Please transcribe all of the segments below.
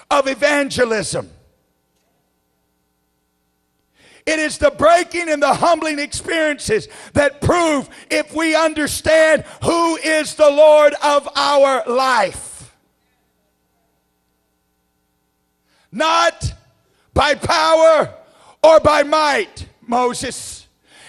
of evangelism. It is the breaking and the humbling experiences that prove if we understand who is the Lord of our life. Not by power or by might, Moses.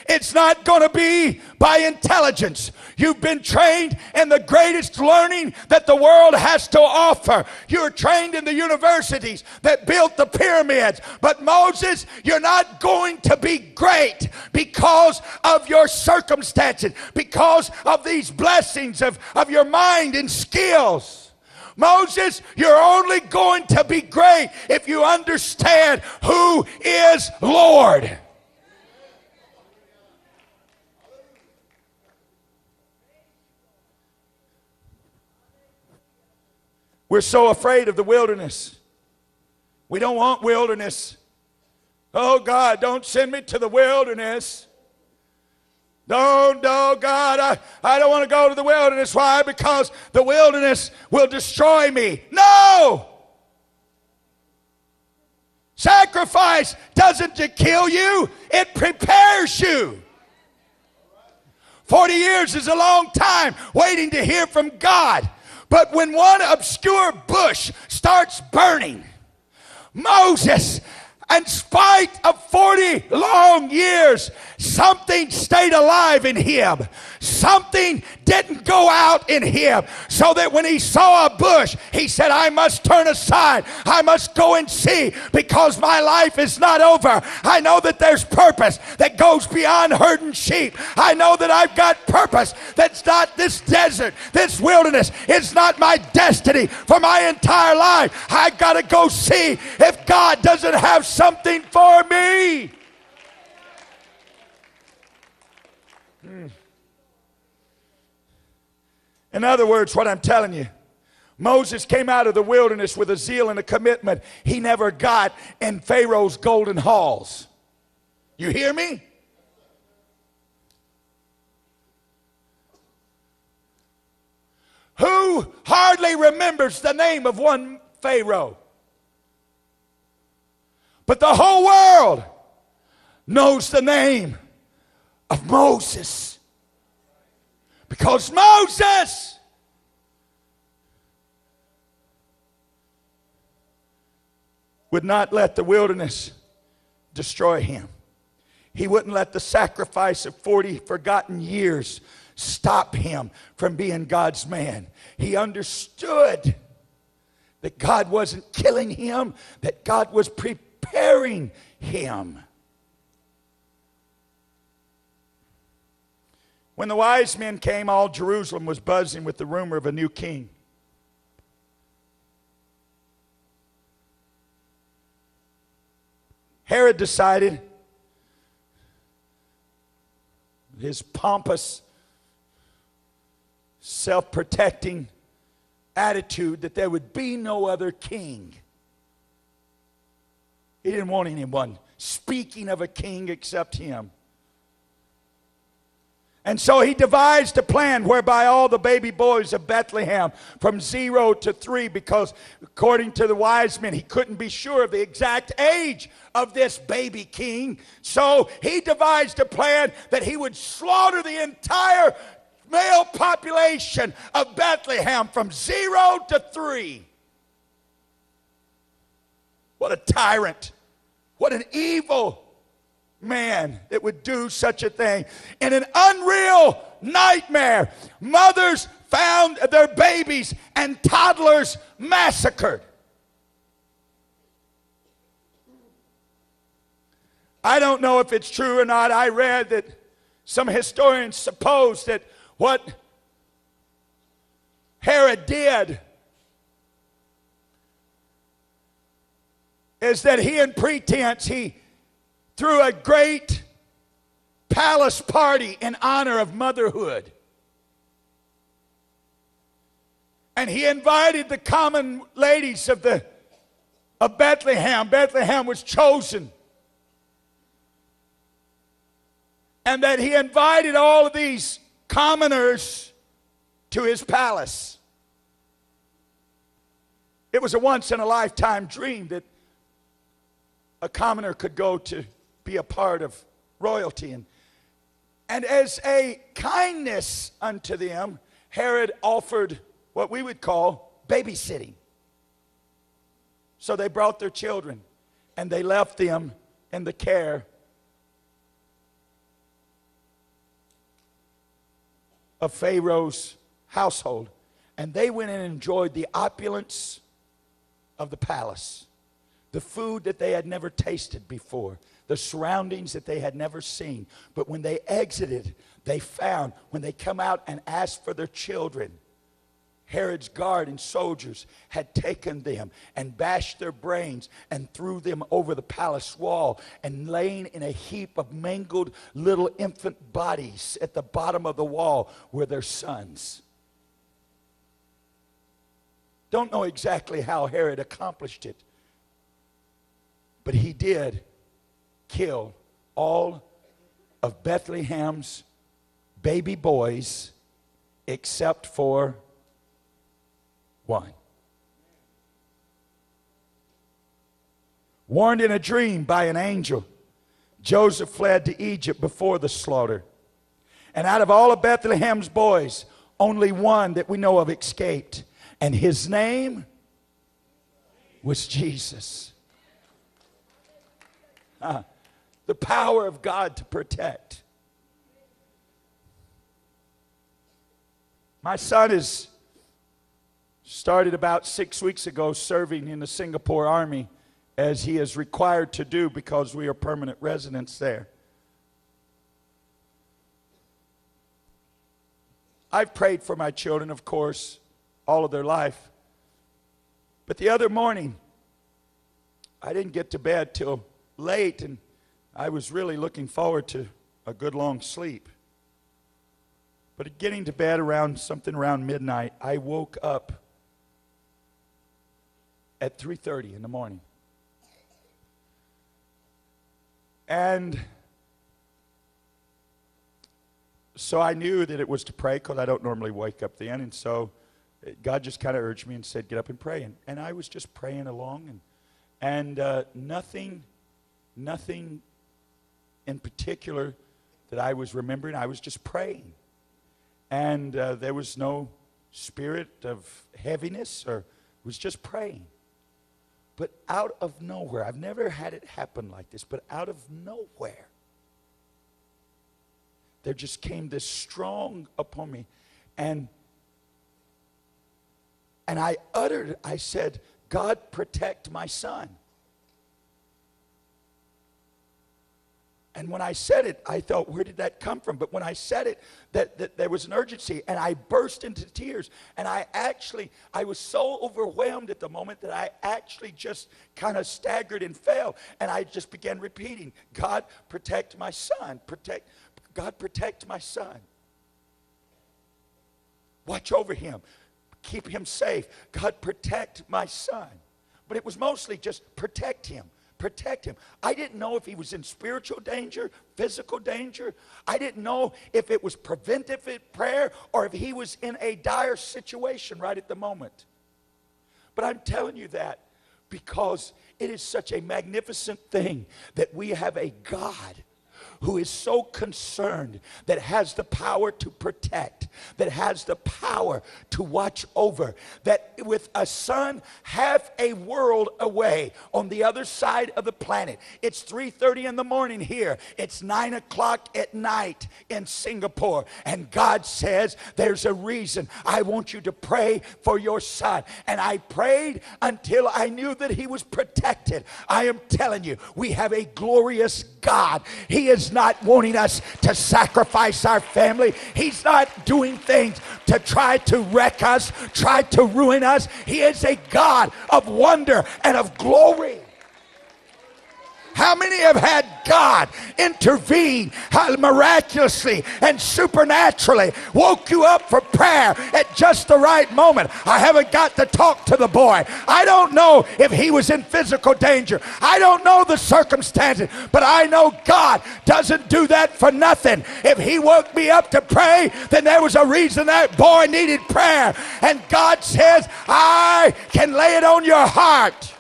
It's not going to be by intelligence. You've been trained in the greatest learning that the world has to offer. You're trained in the universities that built the pyramids. But Moses, you're not going to be great because of your circumstances, because of these blessings of your mind and skills. Moses, you're only going to be great if you understand who is Lord. We're so afraid of the wilderness. We don't want wilderness. Oh, God, don't send me to the wilderness. God, I don't want to go to the wilderness. Why? Because the wilderness will destroy me. No! Sacrifice doesn't kill you. It prepares you. 40 years is a long time waiting to hear from God. But when one obscure bush starts burning, Moses, in spite of 40 long years, something stayed alive in him. Something didn't go out in him. So that when he saw a bush, he said, I must turn aside. I must go and see, because my life is not over. I know that there's purpose that goes beyond herding sheep. I know that I've got purpose that's not this desert, this wilderness. It's not my destiny for my entire life. I've got to go see if God doesn't have something for me. In other words, what I'm telling you, Moses came out of the wilderness with a zeal and a commitment he never got in Pharaoh's golden halls. You hear me? Who hardly remembers the name of one Pharaoh? But the whole world knows the name of Moses. Because Moses would not let the wilderness destroy him. He wouldn't let the sacrifice of 40 forgotten years stop him from being God's man. He understood that God wasn't killing him, that God was preparing him. When the wise men came, all Jerusalem was buzzing with the rumor of a new king. Herod decided, his pompous, self-protecting attitude, that there would be no other king. He didn't want anyone speaking of a king except him. And so he devised a plan whereby all the baby boys of Bethlehem from 0 to 3, because according to the wise men, he couldn't be sure of the exact age of this baby king. So he devised a plan that he would slaughter the entire male population of Bethlehem from 0 to 3. What a tyrant. What an evil man that would do such a thing. In an unreal nightmare, mothers found their babies and toddlers massacred. I don't know if it's true or not. I read that some historians suppose that what Herod did is that he, in pretense, he threw a great palace party in honor of motherhood. And he invited the common ladies of Bethlehem. Bethlehem was chosen. And that he invited all of these commoners to his palace. It was a once-in-a-lifetime dream that a commoner could go to be a part of royalty. And as a kindness unto them, Herod offered what we would call babysitting. So they brought their children and they left them in the care of Pharaoh's household. And they went and enjoyed the opulence of the palace, the food that they had never tasted before, the surroundings that they had never seen. But when they exited, they found, when they come out and asked for their children, Herod's guard and soldiers had taken them and bashed their brains and threw them over the palace wall, and laying in a heap of mangled little infant bodies at the bottom of the wall were their sons. Don't know exactly how Herod accomplished it, but he did kill all of Bethlehem's baby boys except for one. Warned in a dream by an angel, Joseph fled to Egypt before the slaughter. And out of all of Bethlehem's boys, only one that we know of escaped. And his name was Jesus. The power of God to protect. My son is started about 6 weeks ago serving in the Singapore Army, as he is required to do because we are permanent residents there. I've prayed for my children, of course, all of their life. But the other morning, I didn't get to bed till late, and I was really looking forward to a good long sleep. But getting to bed around midnight, I woke up at 3:30 in the morning. And so I knew that it was to pray, because I don't normally wake up then. And so God just kind of urged me and said, get up and pray. And I was just praying along, and nothing in particular that I was remembering. I was just praying. And there was no spirit of heaviness, or was just praying. But out of nowhere, I've never had it happen like this, but out of nowhere, there just came this strong upon me. And I said, God, protect my son. And when I said it, I thought, where did that come from? But when I said it, that there was an urgency, and I burst into tears. And I was so overwhelmed at the moment that I actually just kind of staggered and fell. And I just began repeating, God, protect my son. God, protect my son. Watch over him. Keep him safe. God, protect my son. But it was mostly just protect him. Protect him. I didn't know if he was in spiritual danger, physical danger. I didn't know if it was preventive prayer or if he was in a dire situation right at the moment. But I'm telling you that because it is such a magnificent thing that we have a God who is so concerned, that has the power to protect, that has the power to watch over, that with a son half a world away on the other side of the planet. It's 3:30 in the morning here. It's 9 o'clock at night in Singapore. And God says, there's a reason I want you to pray for your son. And I prayed until I knew that he was protected. I am telling you, we have a glorious God. He is not wanting us to sacrifice our family. He's not doing things to try to wreck us, try to ruin us. He is a God of wonder and of glory. How many have had God intervene miraculously and supernaturally, woke you up for prayer at just the right moment? I haven't got to talk to the boy. I don't know if he was in physical danger. I don't know the circumstances, but I know God doesn't do that for nothing. If he woke me up to pray, then there was a reason that boy needed prayer. And God says, I can lay it on your heart.